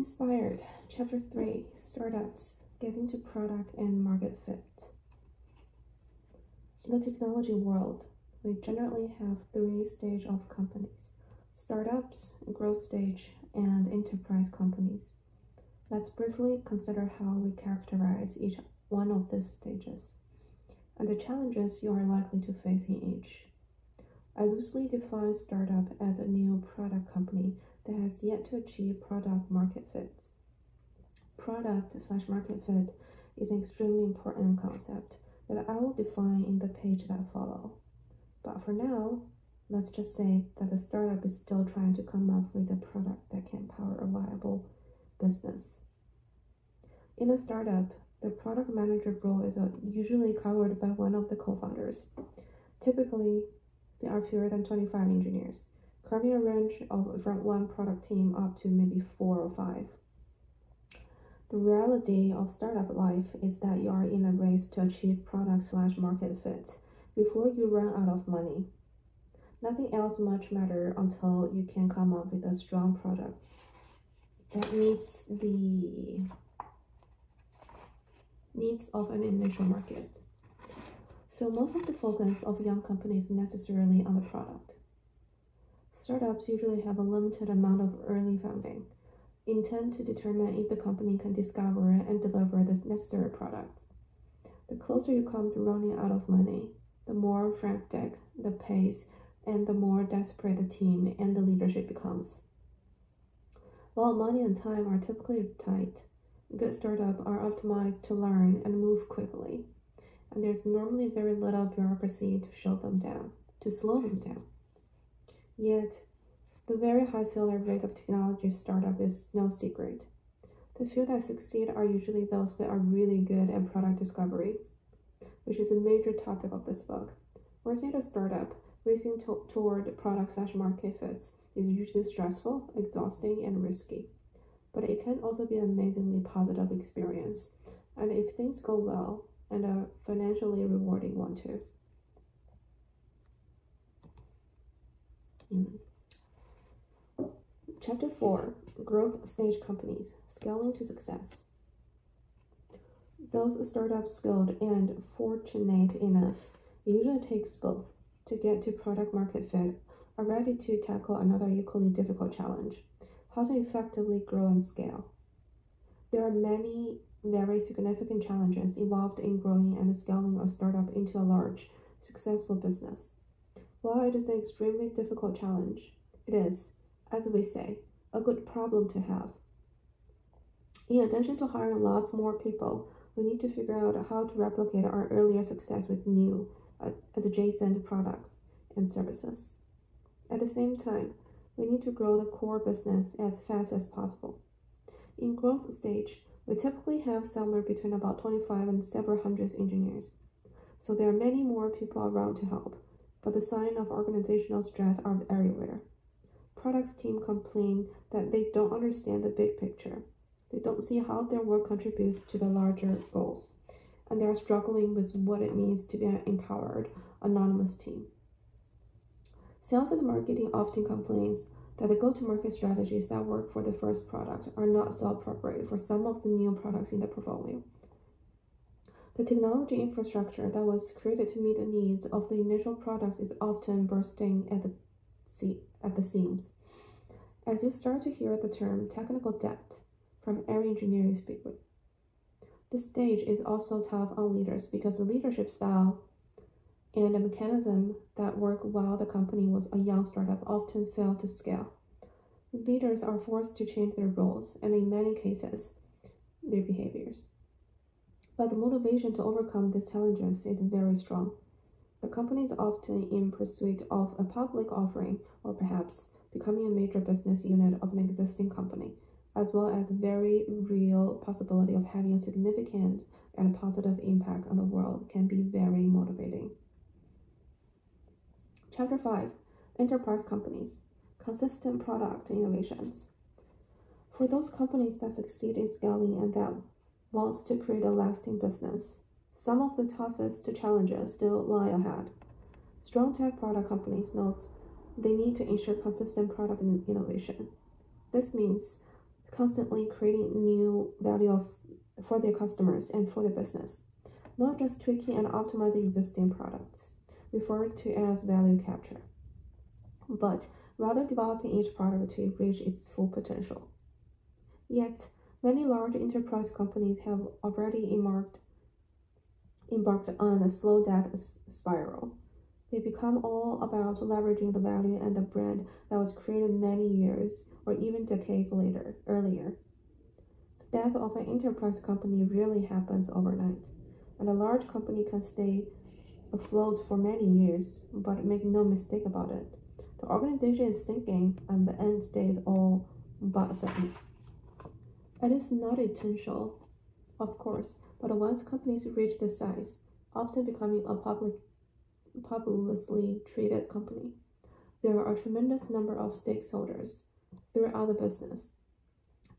Inspired, Chapter 3, Startups, Getting to Product and Market Fit. In the technology world, we generally have 3 stages of companies: startups, growth stage, and enterprise companies. Let's briefly consider how we characterize each one of these stages, and the challenges you are likely to face in each. I loosely define startup as a new product company that has yet to achieve product market fit. Product/market fit is an extremely important concept that I will define in the page that follow. But for now, let's just say that the startup is still trying to come up with a product that can power a viable business. In a startup, the product manager role is usually covered by one of the co-founders. Typically, there are fewer than 25 engineers, covering a range from one product team up to maybe 4 or 5. The reality of startup life is that you are in a race to achieve product/market fit before you run out of money. Nothing else much matters until you can come up with a strong product that meets the needs of an initial market. So most of the focus of young companies is necessarily on the product. Startups usually have a limited amount of early funding, intent to determine if the company can discover and deliver the necessary products. The closer you come to running out of money, the more frantic the pace and the more desperate the team and the leadership becomes. While money and time are typically tight, good startups are optimized to learn and move quickly, and there's normally very little bureaucracy to slow them down. Yet, the very high failure rate of technology startup is no secret. The few that succeed are usually those that are really good at product discovery, which is a major topic of this book. Working at a startup, racing toward product/market fits is usually stressful, exhausting, and risky. But it can also be an amazingly positive experience, and if things go well, and a financially rewarding one too. Chapter 4, Growth Stage Companies, Scaling to Success. Those startups skilled and fortunate enough, it usually takes both to get to product market fit, are ready to tackle another equally difficult challenge: how to effectively grow and scale. There are many very significant challenges involved in growing and scaling a startup into a large, successful business. While it is an extremely difficult challenge, it is, as we say, a good problem to have. In addition to hiring lots more people, we need to figure out how to replicate our earlier success with new, adjacent products and services. At the same time, we need to grow the core business as fast as possible. In growth stage, we typically have somewhere between about 25 and several hundred engineers, so there are many more people around to help, but the signs of organizational stress are everywhere. Products team complain that they don't understand the big picture. They don't see how their work contributes to the larger goals, and they are struggling with what it means to be an empowered, anonymous team. Sales and marketing often complains that the go-to-market strategies that work for the first product are not so appropriate for some of the new products in the portfolio. The technology infrastructure that was created to meet the needs of the initial products is often bursting at the seams. As you start to hear the term technical debt from every engineer you speak with. This stage is also tough on leaders because the leadership style and the mechanism that work while the company was a young startup often fail to scale. Leaders are forced to change their roles and in many cases, their behaviors. But the motivation to overcome these challenges is very strong. The company is often in pursuit of a public offering or perhaps becoming a major business unit of an existing company, as well as very real possibility of having a significant and positive impact on the world can be very motivating. Chapter 5, Enterprise Companies, Consistent Product Innovations. For those companies that succeed in scaling and that wants to create a lasting business, some of the toughest challenges still lie ahead. Strong tech product companies note they need to ensure consistent product innovation. This means constantly creating new value for their customers and for the business, not just tweaking and optimizing existing products, referred to as value capture, but rather developing each product to reach its full potential. Yet, many large enterprise companies have already embarked on a slow death spiral. They become all about leveraging the value and the brand that was created many years or even decades earlier. The death of an enterprise company really happens overnight, and a large company can stay afloat for many years, but make no mistake about it, the organization is sinking and the end state is all but certain. It is not intentional, of course, but once companies reach this size, often becoming a publicly traded company, there are a tremendous number of stakeholders throughout the business,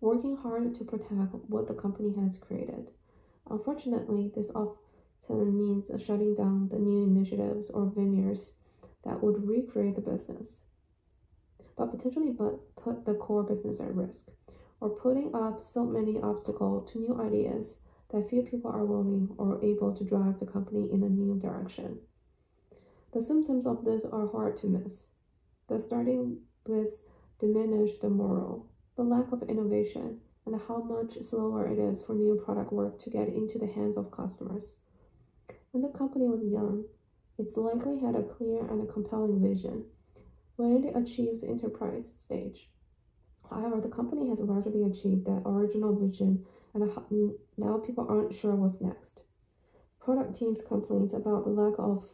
working hard to protect what the company has created. Unfortunately, this often means shutting down the new initiatives or ventures that would recreate the business, but potentially put the core business at risk, or putting up so many obstacles to new ideas that few people are willing or able to drive the company in a new direction. The symptoms of this are hard to miss. Starting with diminished morale, the lack of innovation, and how much slower it is for new product work to get into the hands of customers. When the company was young, it likely had a clear and a compelling vision when it achieves enterprise stage. However, the company has largely achieved that original vision, and now people aren't sure what's next. Product teams complain about the lack of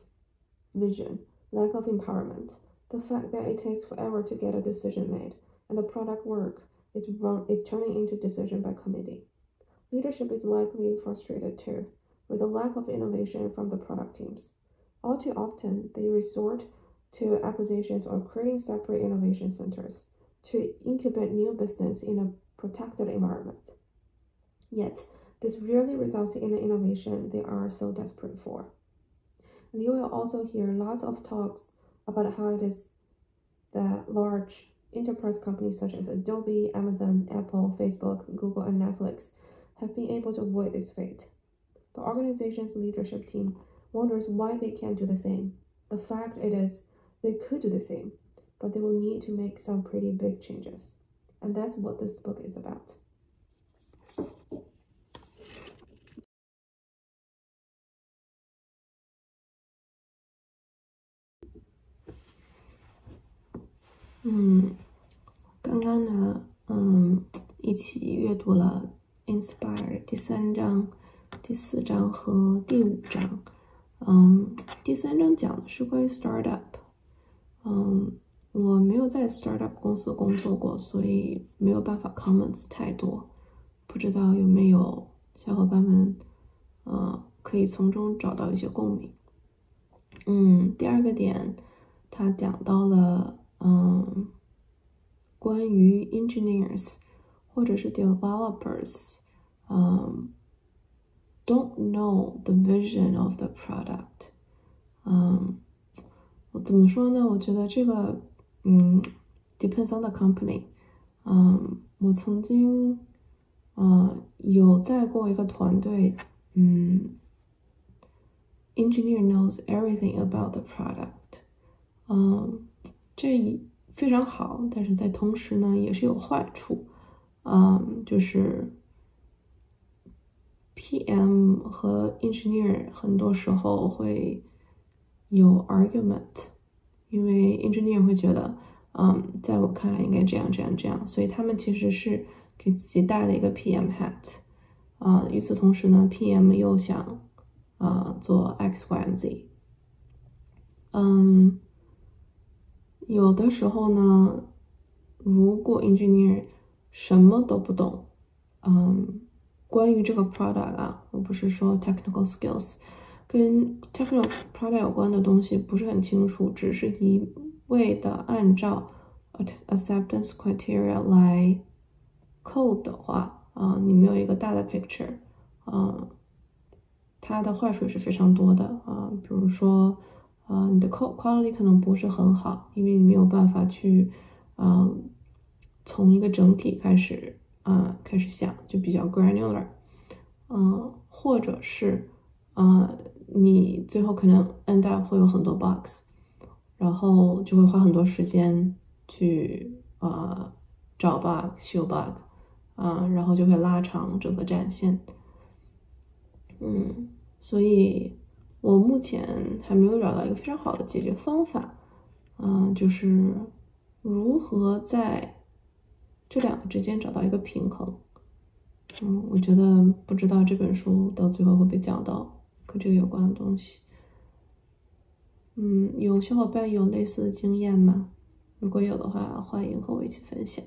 vision, lack of empowerment, the fact that it takes forever to get a decision made, and the product work is turning into decision by committee. Leadership is likely frustrated too, with the lack of innovation from the product teams. All too often, they resort to acquisitions or creating separate innovation centers to incubate new business in a protected environment. Yet, this rarely results in the innovation they are so desperate for. And you will also hear lots of talks about how it is that large enterprise companies such as Adobe, Amazon, Apple, Facebook, Google, and Netflix have been able to avoid this fate. The organization's leadership team wonders why they can't do the same. The fact is, they could do the same, but they will need to make some pretty big changes. And that's what this book is about.刚刚呢，一起阅读了 Inspire 第3章、第4章和第5章。第3章讲的是关于 startup。我没有在 startup 公司工作过，所以没有办法 comments 太多，不知道有没有小伙伴们可以从中找到一些共鸣。第二个点，他讲到了关于 engineers 或者是 developers don't know the vision of the product。我怎么说呢？我觉得这个depends on the company。我曾经有在过一个团队engineer knows everything about the product。这非常好，但是在同时呢也是有坏处。就是 PM 和 engineer 很多时候会有 argument， 因为 engineer 会觉得在我看来应该这样这样这样，所以他们其实是给自己戴了一个 PM hat。与此同时呢 PM 又想做 X、Y、Z。有的时候呢，如果 engineer 什么都不懂，关于这个 product 我不是说 technical skills， 跟 technical product 有关的东西不是很清楚，只是一味的按照 acceptance criteria 来 code 的话，你没有一个大的 picture， 它的坏处是非常多的。比如说你的 code quality 可能不是很好，因为你没有办法去从一个整体开始开始想，就比较 granular，或者是你最后可能 end up 会有很多 bugs，然后就会花很多时间去找 bug 修 bug，然后就会拉长整个战线。所以我目前还没有找到一个非常好的解决方法，就是如何在这两个之间找到一个平衡。我觉得不知道这本书到最后会不会讲到跟这个有关的东西。有小伙伴有类似的经验吗？如果有的话，欢迎和我一起分享。